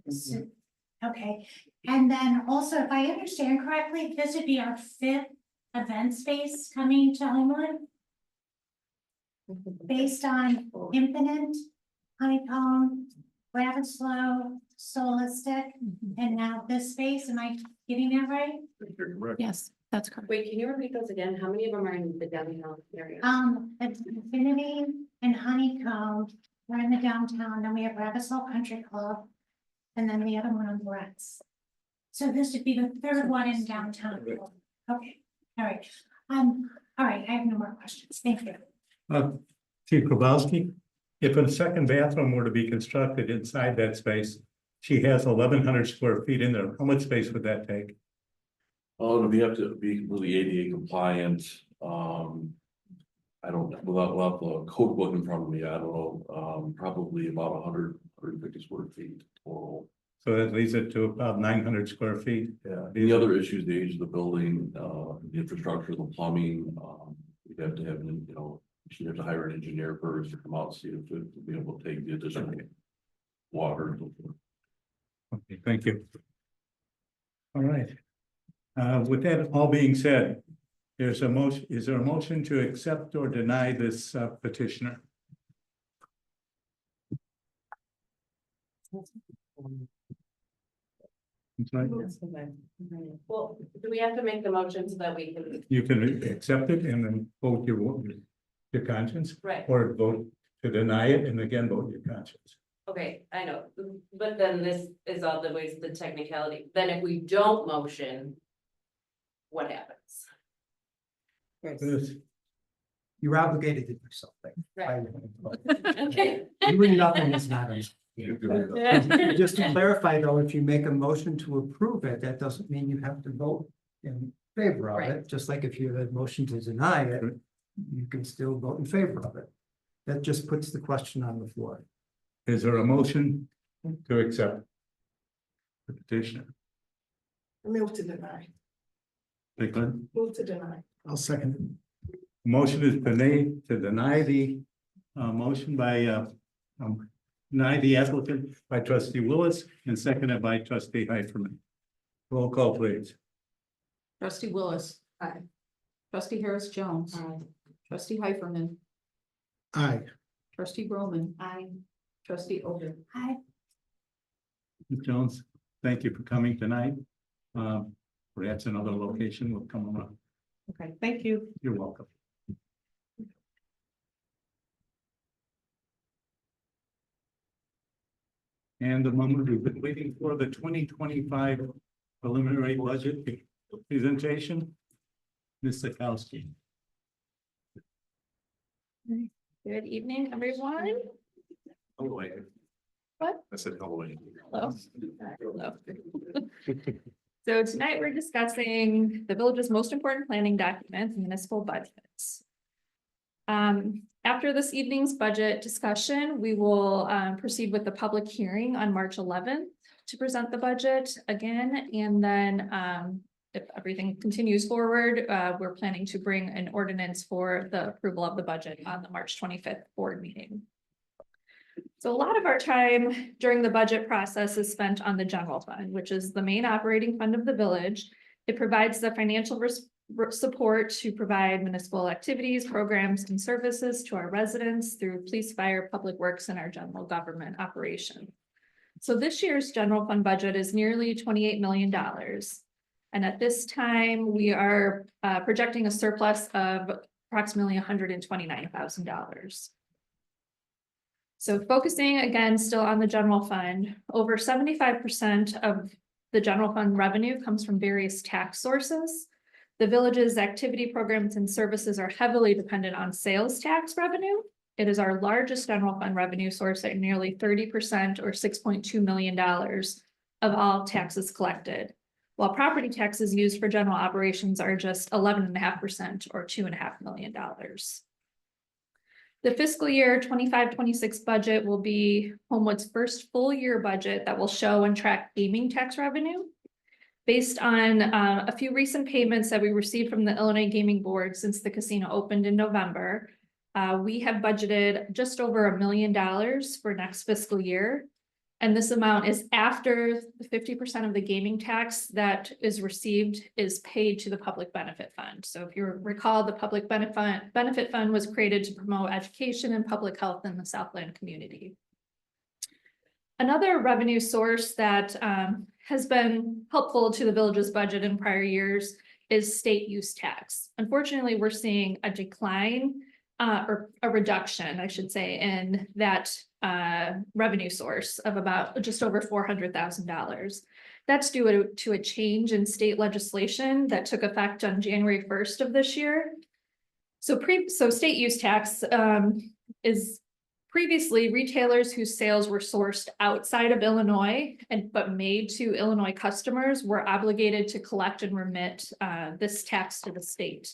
okay, and then also, if I understand correctly, this would be our 5th event space coming to Homewood? Based on Infinite, Honeycomb, Rapid Slow, Solistic, and now this space, am I getting that right? You're correct. Yes, that's correct. Wait, can you repeat those again? How many of them are in the downtown area? Infinity and Honeycomb, we're in the downtown, then we have Rapid Slow Country Club, and then the other one on Brett's. So this would be the 3rd one in downtown. Okay, all right. All right, I have no more questions. Thank you. Chief Grabowski, if a second bathroom were to be constructed inside that space, she has 1,100 square feet in there. How much space would that take? Oh, we have to be completely ADA compliant. I don't, without the code book in front of me, I don't know, probably about 150 square feet total. So that leaves it to about 900 square feet. Yeah, any other issues, the age of the building, the infrastructure, the plumbing, we'd have to have, you'd have to hire an engineer first to come out and see if to be able to take the additional water and so forth. Okay, thank you. All right. With that all being said, is there a motion to accept or deny this petitioner? I'm sorry? Well, do we have to make the motion so that we can, You can accept it and then vote your conscience, right, or vote to deny it and again vote your conscience. okay, I know, but then this is all the ways the technicality, then if we don't motion. What happens? This- You're obligated to do something. Right. Okay. Doing nothing is not enough. Yeah. Just to clarify, though, if you make a motion to approve it, that doesn't mean you have to vote in favor of it. Just like if you have a motion to deny it, you can still vote in favor of it. That just puts the question on the floor. Is there a motion to accept the petitioner? Move to deny, Lakeland? move to deny. I'll second it. Motion is to deny the motion by deny the applicant by trustee Willis and seconded by trustee Heiferman. Roll call, please. Trustee Willis. Aye. Trustee Harris Jones. Trustee Heiferman. Aye. Trustee Roman. Aye. Trustee Oger. Hi. Ms. Jones, thank you for coming tonight. Perhaps another location will come around. Okay, thank you. You're welcome. And the moment we've been waiting for, the 2025 preliminary budget presentation. Ms. Sakowski. Good evening, everyone. Oh, wait. What? I said, oh, wait. Hello. Hello. So tonight we're discussing the village's most important planning document, municipal budgets. After this evening's budget discussion, we will proceed with the public hearing on March 11th to present the budget again, and then if everything continues forward, we're planning to bring an ordinance for the approval of the budget on the March 25th board meeting. So a lot of our time during the budget process is spent on the general fund, which is the main operating fund of the village. It provides the financial support to provide municipal activities, programs, and services to our residents through police, fire, public works, and our general government operation. So this year's general fund budget is nearly $28 million. And at this time, we are projecting a surplus of approximately $129,000. So focusing again, still on the general fund, over 75% of the general fund revenue comes from various tax sources. The village's activity programs and services are heavily dependent on sales tax revenue. It is our largest general fund revenue source at nearly 30% or $6.2 million of all taxes collected, while property taxes used for general operations are just 11.5% or $2.5 million. The fiscal year 25-26 budget will be Homewood's first full year budget that will show and track gaming tax revenue. Based on a few recent payments that we received from the Illinois Gaming Board since the casino opened in November, we have budgeted just over $1 million for next fiscal year. And this amount is after the 50% of the gaming tax that is received is paid to the public benefit fund. So if you recall, the public benefit fund was created to promote education and public health in the Southland community. Another revenue source that has been helpful to the village's budget in prior years is state use tax. Unfortunately, we're seeing a decline or a reduction, I should say, in that revenue source of about just over $400,000. That's due to a change in state legislation that took effect on January 1st of this year. So state use tax is previously retailers whose sales were sourced outside of Illinois but made to Illinois customers were obligated to collect and remit this tax to the state.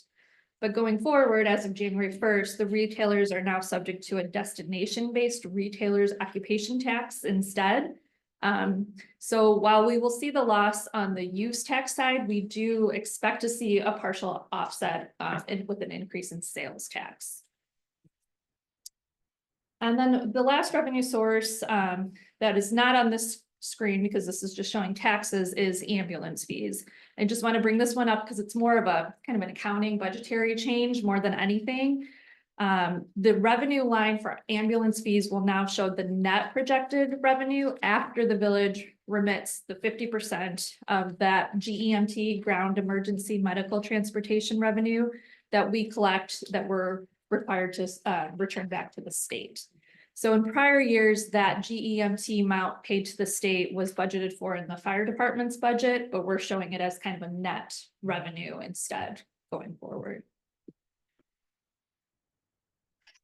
But going forward, as of January 1st, the retailers are now subject to a destination-based retailer's occupation tax instead. So while we will see the loss on the use tax side, we do expect to see a partial offset with an increase in sales tax. And then the last revenue source that is not on this screen, because this is just showing taxes, is ambulance fees. I just want to bring this one up because it's more of a kind of an accounting budgetary change more than anything. The revenue line for ambulance fees will now show the net projected revenue after the village remits the 50% of that GEMT, ground emergency medical transportation revenue that we collect that we're required to return back to the state. So in prior years, that GEMT amount paid to the state was budgeted for in the fire department's budget, but we're showing it as kind of a net revenue instead going forward.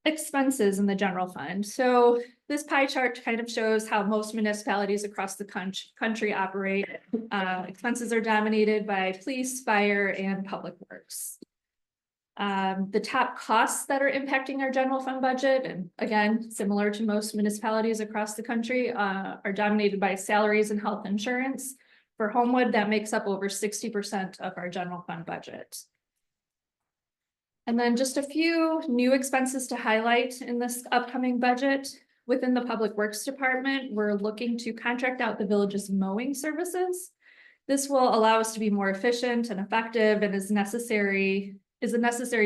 Expenses in the general fund. So this pie chart kind of shows how most municipalities across the country operate. Expenses are dominated by police, fire, and public works. The top costs that are impacting our general fund budget, and again, similar to most municipalities across the country, are dominated by salaries and health insurance. For Homewood, that makes up over 60% of our general fund budget. And then just a few new expenses to highlight in this upcoming budget. Within the Public Works Department, we're looking to contract out the village's mowing services. This will allow us to be more efficient and effective and is a necessary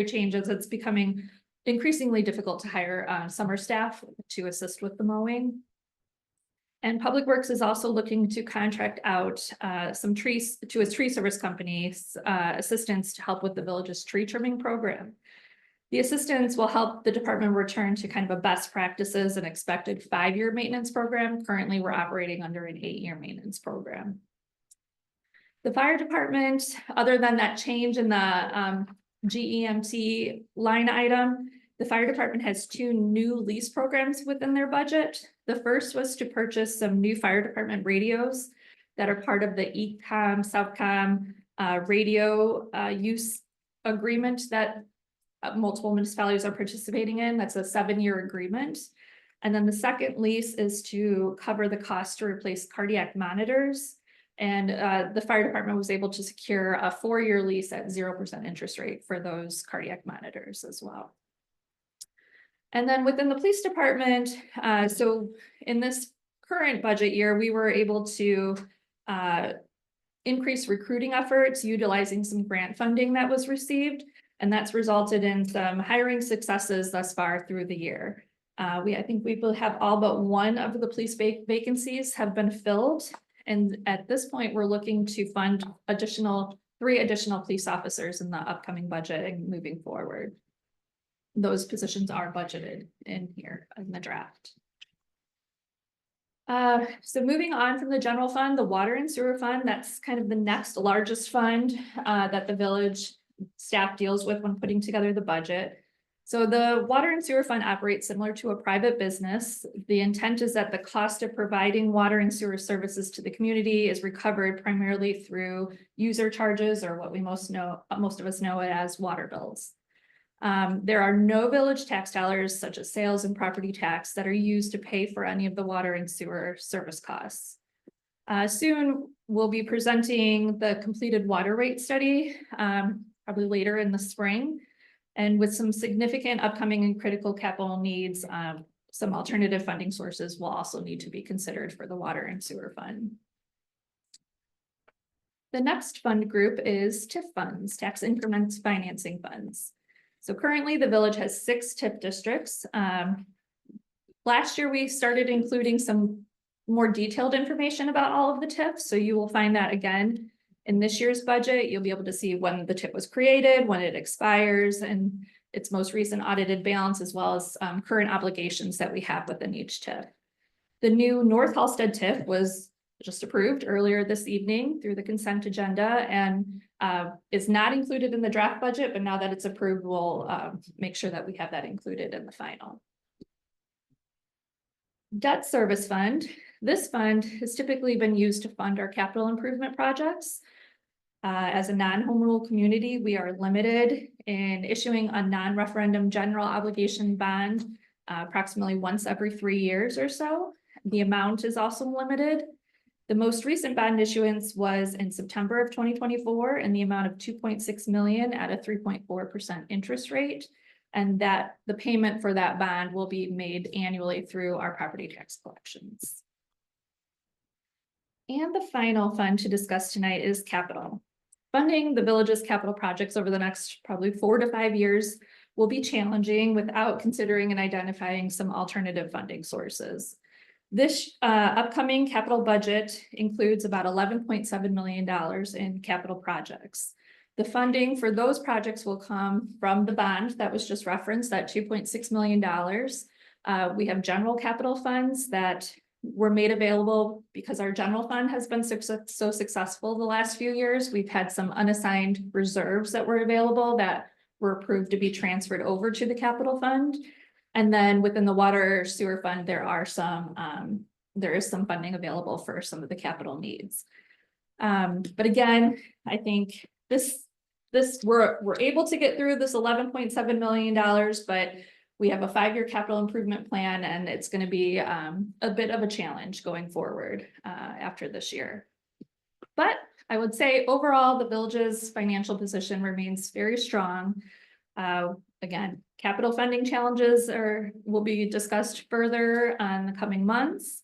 change as it's becoming increasingly difficult to hire summer staff to assist with the mowing. And Public Works is also looking to contract out some trees to a tree service company's assistance to help with the village's tree trimming program. The assistance will help the department return to kind of a best practices and expected 5-year maintenance program. Currently, we're operating under an 8-year maintenance program. The fire department, other than that change in the GEMT line item, the fire department has 2 new lease programs within their budget. The first was to purchase some new fire department radios that are part of the ECOM, Southcom radio use agreement that multiple municipalities are participating in. That's a 7-year agreement. And then the second lease is to cover the cost to replace cardiac monitors. And the fire department was able to secure a 4-year lease at 0% interest rate for those cardiac monitors as well. And then within the police department, so in this current budget year, we were able to increase recruiting efforts utilizing some grant funding that was received. And that's resulted in some hiring successes thus far through the year. I think we will have all but 1 of the police vacancies have been filled. And at this point, we're looking to fund 3 additional police officers in the upcoming budget and moving forward. Those positions are budgeted in here in the draft. So moving on from the general fund, the water and sewer fund, that's kind of the next largest fund that the village staff deals with when putting together the budget. So the water and sewer fund operates similar to a private business. The intent is that the cost of providing water and sewer services to the community is recovered primarily through user charges, or what we most of us know it as water bills. There are no village tax dollars such as sales and property tax that are used to pay for any of the water and sewer service costs. Soon we'll be presenting the completed water rate study, probably later in the spring. And with some significant upcoming and critical capital needs, some alternative funding sources will also need to be considered for the water and sewer fund. The next fund group is TIF funds, tax increments financing funds. So currently the village has 6 TIF districts. Last year we started including some more detailed information about all of the TIFs. So you will find that again in this year's budget. You'll be able to see when the TIF was created, when it expires, and its most recent audited balance, as well as current obligations that we have within each TIF. The new North Halsted TIF was just approved earlier this evening through the consent agenda and is not included in the draft budget, but now that it's approved, we'll make sure that we have that included in the final. Debt service fund. This fund has typically been used to fund our capital improvement projects. As a non-home rule community, we are limited in issuing a non-referendum general obligation bond approximately once every 3 years or so. The amount is also limited. The most recent bond issuance was in September of 2024 in the amount of 2.6 million at a 3.4% interest rate. And that the payment for that bond will be made annually through our property tax collections. And the final fund to discuss tonight is capital. Funding the village's capital projects over the next probably 4 to 5 years will be challenging without considering and identifying some alternative funding sources. This upcoming capital budget includes about $11.7 million in capital projects. The funding for those projects will come from the bond that was just referenced, that $2.6 million. We have general capital funds that were made available because our general fund has been so successful the last few years. We've had some unassigned reserves that were available that were approved to be transferred over to the capital fund. And then within the water sewer fund, there is some funding available for some of the capital needs. But again, I think we're able to get through this $11.7 million, but we have a 5-year capital improvement plan, and it's going to be a bit of a challenge going forward after this year. But I would say overall, the village's financial position remains very strong. Again, capital funding challenges will be discussed further in the coming months.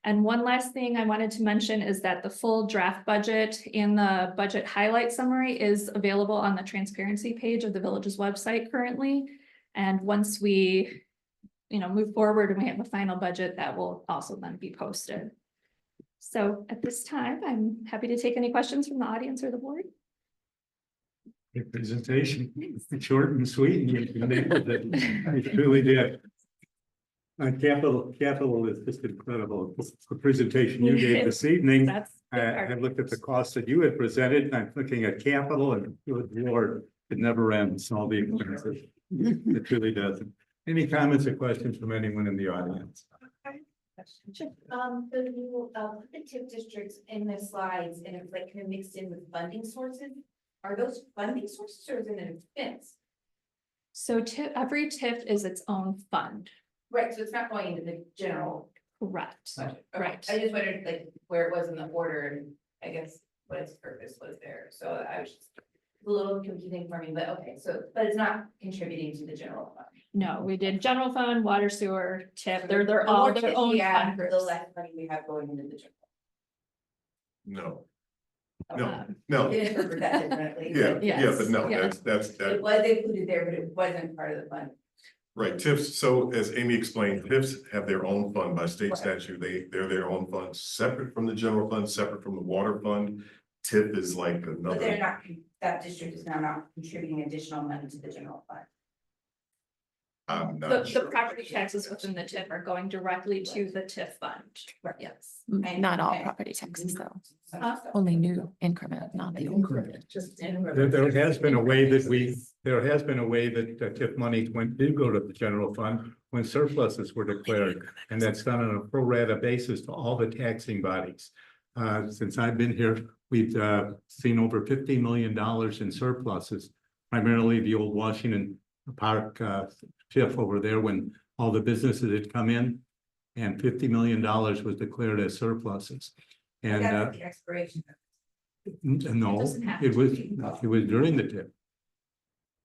And one last thing I wanted to mention is that the full draft budget and the budget highlight summary is available on the transparency page of the village's website currently. And once we, move forward and we have a final budget, that will also then be posted. So at this time, I'm happy to take any questions from the audience or the board. Your presentation, short and sweet, and you nailed it. You truly did. Capital is just incredible. The presentation you gave this evening. That's the I part. looked at the costs that you had presented, and I'm looking at capital, and good Lord, it never ends, all the expenses. It really doesn't. Any comments or questions from anyone in the audience? So you, put the TIP districts in the slides and it's like kind of mixed in with funding sources. Are those funding sources or is it an expense? So every TIF is its own fund. Right, so it's not going into the general Correct. budget. Okay. Right. I just wondered like where it was in the order and I guess what its purpose was there. So I was just a little confusing for me, but okay, so, but it's not contributing to the general fund. No, we did general fund, water, sewer, TIF. They're The all more their TIF own we fund add, the groups. less money we have going into the general. No, fund. no, It is for that differently. yeah, but yeah, but no, Yeah. that's, It that, was included there, but it wasn't part of the fund. right, TIFs, so as Amy explained, TIFs have their own fund by state Right. statute, they're their own fund, separate from the general fund, separate from the water fund. TIF is like But they're another, not, that district is now not contributing additional money to the general fund. I'm The, not the sure. property taxes within the TIF are going directly to the TIF fund. Right. Yes. Not all property taxes though, Huh? only new increment, not the old. Just. There has been a way that TIF money did go to the general fund when surpluses were declared. And that's done on a pro rata basis to all the taxing bodies. Since I've been here, we've seen over $50 million in surpluses, primarily the old Washington Park TIF over there when all the businesses had come in. And $50 million was declared as surpluses. And That's the expiration. no, doesn't have it to was be. during the TIF.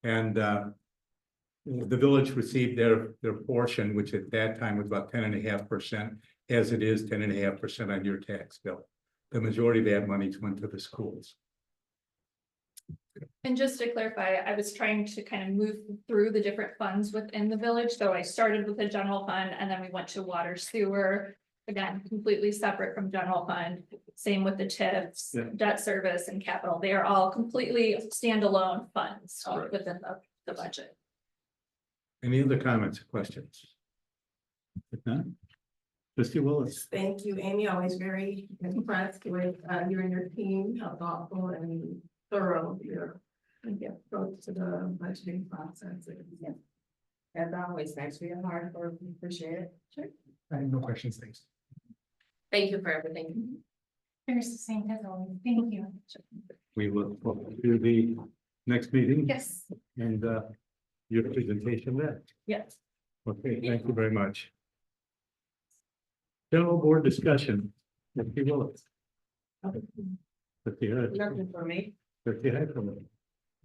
And the village received their portion, which at that time was about 10.5%, as it is 10.5% on your tax bill. The majority of that money went to the schools. And just to clarify, I was trying to kind of move through the different funds within the village. So I started with the general fund and then we went to water, sewer. Again, completely separate from general fund. Same with the TIFs, Yeah. debt service and capital. They are all completely standalone funds Right. within the budget. Any other comments or questions? If not, Trustee Willis. Thank you, Amy. Always very impressed with you and your team, how thoughtful and thorough your approach to the budgeting process. Yeah. As always, thanks for your hard work, we appreciate it. Sure. I have no questions, thanks. Thank you for everything. There's the same as always. Thank you. We look forward to the next meeting. Yes. And your presentation there. Yes. Okay, thank you very much. General board discussion. Trustee Willis. Trustee Hyde. Nothing for me. Trustee Hyde.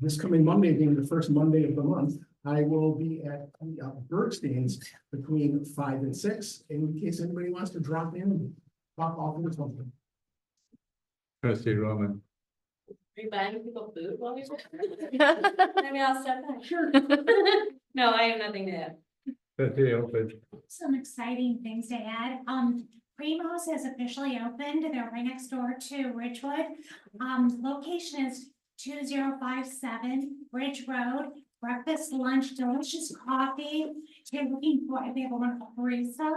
This coming Monday, being the first Monday of the month, I will be at the Bergstein's between 5 and 6, in case anybody wants to drop in and talk off or something. Trustee Roman. Are you buying people food while you're there? Maybe I'll step back. Sure. No, I have nothing to add. Trustee Alford. Some exciting things to add. Primo's has officially opened. They're right next door to Ridgewood. Location is 2057 Ridge Road. Breakfast, lunch, delicious coffee. They're looking for, they have a wonderful barista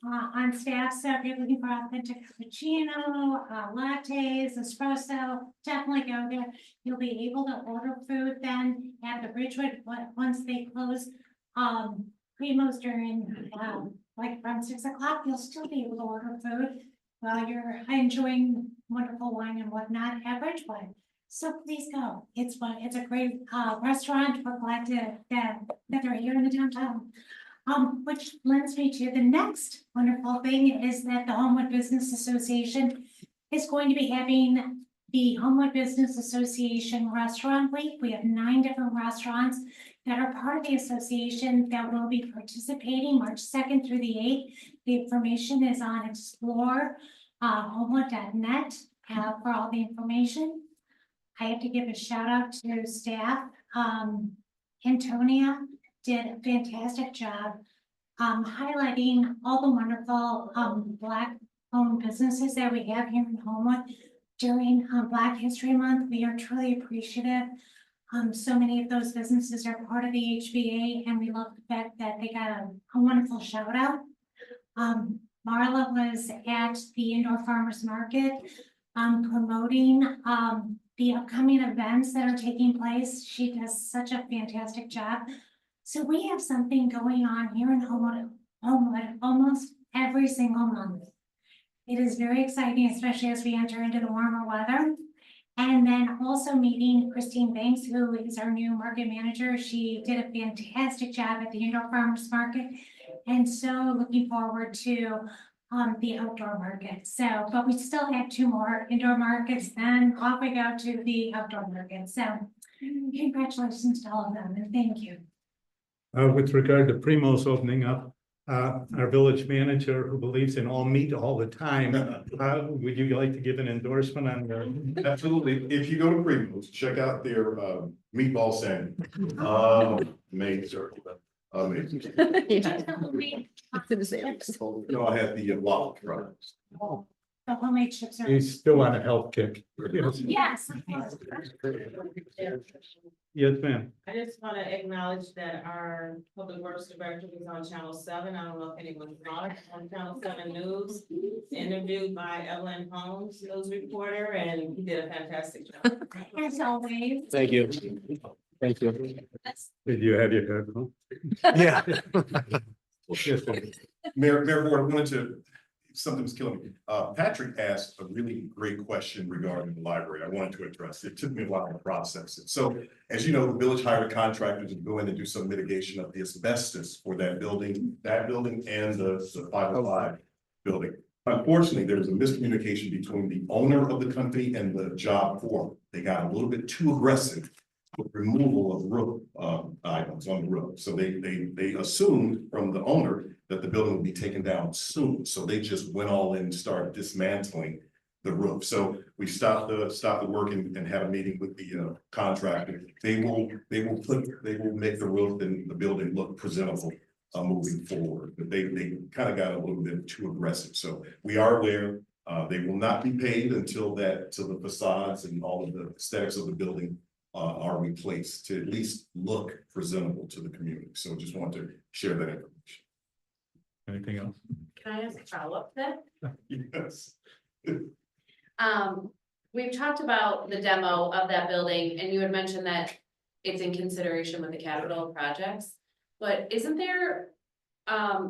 on staff. So if you're looking for authentic cappuccino, lattes, espresso, definitely go there. You'll be able to order food then at the Ridgewood, once they close. Primo's during, like from 6 o'clock, you'll still be able to order food while you're enjoying wonderful wine and whatnot at Ridgewood. So please go. It's a great restaurant. We're glad that they're here in the downtown. Which lends me to the next wonderful thing is that the Homewood Business Association is going to be having the Homewood Business Association Restaurant Week. We have 9 different restaurants that are part of the association that will be participating March 2nd through the 8th. The information is on explore homewood.net for all the information. I have to give a shout out to staff. Antonia did a fantastic job highlighting all the wonderful Black owned businesses that we have here in Homewood during Black History Month. We are truly appreciative. So many of those businesses are part of the HBA, and we love the fact that they got a wonderful shout out. Marla was at the Indoor Farmers Market, promoting, the upcoming events that are taking place. She does such a fantastic job. So we have something going on here in Homewood almost every single month. It is very exciting, especially as we enter into the warmer weather. And then also meeting Christine Banks, who is our new market manager. She did a fantastic job at the Indoor Farmers Market. And so looking forward to the outdoor market. So, but we still have 2 more indoor markets, then off we go to the outdoor market. So congratulations to all of them, and thank you. With regard to Primo's opening up, our village manager who believes in all meat all the time, would you like to give an endorsement on the? Absolutely. If you go to Primo's, check out their meatball sandwich. Amazing. Amazing. No, I had the waffle fries. The homemade chips are. He's still on a health kick. Yes. Yes, ma'am. I just want to acknowledge that our public works director was on Channel 7. I don't know if anyone saw it, on Channel 7 News, interviewed by Evelyn Holmes, news reporter, and he did a fantastic job. As always. Thank you. Thank you. Did you have your headphone? Yeah. Yes, ma'am. Mayor Ward, I wanted to, something was killing me. Patrick asked a really great question regarding the library. I wanted to address it. It took me a while to process it. So as you know, the village hired a contractor to go in and do some mitigation of the asbestos for that building and the 505 building. Unfortunately, there was a miscommunication between the owner of the company and the job foreman. They got a little bit too aggressive with removal of roof items on the roof. So they assumed from the owner that the building would be taken down soon. So they just went all in and started dismantling the roof. So we stopped the work and had a meeting with the contractor. They will make the roof and the building look presentable moving forward. But they kind of got a little bit too aggressive. So we are aware they will not be paid until the facades and all of the aesthetics of the building are replaced to at least look presentable to the community. So just want to share that information. Anything else? Can I ask a follow-up then? Yes. We've talked about the demo of that building, and you had mentioned that it's in consideration with the capital projects. But isn't there,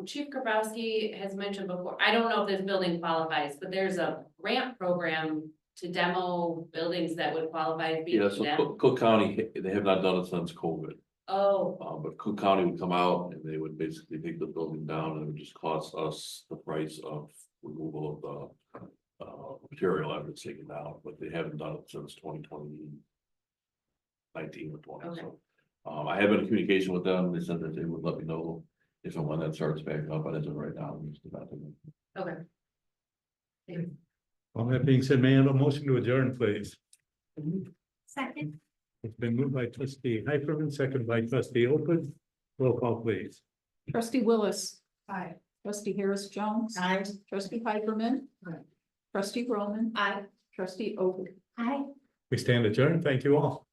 Chief Grabowski has mentioned before, I don't know if this building qualifies, but there's a grant program to demo buildings that would qualify as being Yeah, so condemned? Cook County, they have not done it since COVID. Oh, But Cook County would come out and they would basically take the building down and it would just cost us the price of removal of the material after it's taken down, but they haven't done it since 2019 or 20. Okay. So, I have been in communication with them. They said that they would let me know if and when that starts back up, but as of right now, I'm just about to. okay. All that being said, may I have a motion to adjourn, please? Second. It's been moved by trustee Hyperman, second by trustee Open. Roll call, please. Trustee Willis. Aye. Trustee Harris Jones. Aye. Trustee Hyperman. Aye. Trustee Roman. Aye. Trustee Oak. Aye. We stand adjourned. Thank you all.